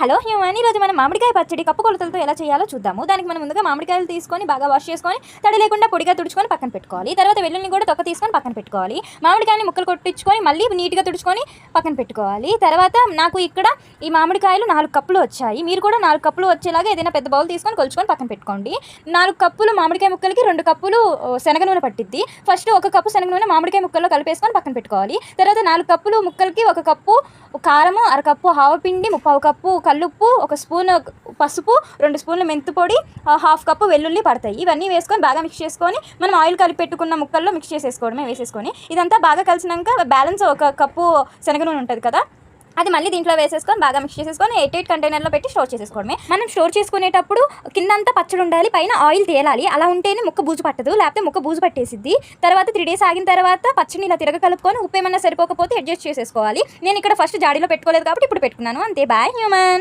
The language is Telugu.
హలో హ్యూమన్, ఈరోజు మనం మామిడికాయ పచ్చడి కప్పు కొలతలతో ఎలా చేయాలో చూద్దాము. దానికి మనం ముందుగా మామిడికాయలు తీసుకొని బాగా వాష్ చేసుకొని తడి లేకుండా పొడిగా తుడుచుకొని పక్కన పెట్టుకోవాలి. తర్వాత వెల్లుల్ని కూడా తొక్క తీసుకొని పక్కన పెట్టుకోవాలి. మామిడికాయని ముక్కలు కొట్టించుకొని మళ్ళీ నీట్గా తుడుచుకొని పక్కన పెట్టుకోవాలి. తర్వాత నాకు ఇక్కడ ఈ మామిడికాయలు 4 కప్పులు వచ్చాయి. మీరు కూడా 4 కప్పులు వచ్చేలాగా ఏదైనా పెద్ద బౌల్ తీసుకొని కొలుచుకొని పక్కన పెట్టుకోండి. 4 కప్పులు మామిడికాయ ముక్కలకి 2 కప్పులు శనగ నూనె పట్టిద్ది. ఫస్ట్ 1 కప్పు శనగ నూనె మామిడికాయ ముక్కల్లో కలిపేసుకొని పక్కన పెట్టుకోవాలి. తర్వాత 4 కప్పులు ముక్కలకి 1 కప్పు కారము, 1/2 కప్పు ఆవపిండి, 3/4 కప్పు కల్లుప్పు, 1 స్పూన్ పసుపు, 2 స్పూన్లు మెంతు పొడి, 1/2 కప్పు వెల్లుల్లి పడతాయి. ఇవన్నీ వేసుకొని బాగా మిక్స్ చేసుకొని మనం ఆయిల్ కలిపి పెట్టుకున్న ముక్కల్లో మిక్స్ చేసేసుకోవడమే. వేసేసుకొని ఇదంతా బాగా కలిసినాక బ్యాలెన్స్ 1 కప్పు శనగ నూనె ఉంటుంది కదా, అది మళ్ళీ దీంట్లో వేసేసుకొని బాగా మిక్స్ చేసేసుకొని 8 కంటైనర్లో పెట్టి స్టోర్ చేసుకోవడమే. మనం స్టోర్ చేసుకునేటప్పుడు కిందంతా పచ్చడి ఉండాలి, పైన ఆయిల్ తేలాలి. అలా ఉంటేనే ముక్క బూజు పట్టదు, లేకపోతే ముక్క బూజు పట్టేసిద్ది. తర్వాత 3 days ఆగిన తర్వాత పచ్చడిని ఇలా తిరగ కలుపుకొని ఉప్పు ఏమన్నా సరిపోకపోతే అడ్జస్ట్ చేసేసుకోవాలి. నేను ఇక్కడ ఫస్ట్ జాడీలో పెట్టుకోలేదు కాబట్టి ఇప్పుడు పెట్టుకున్నాను. అంతే. Bye human.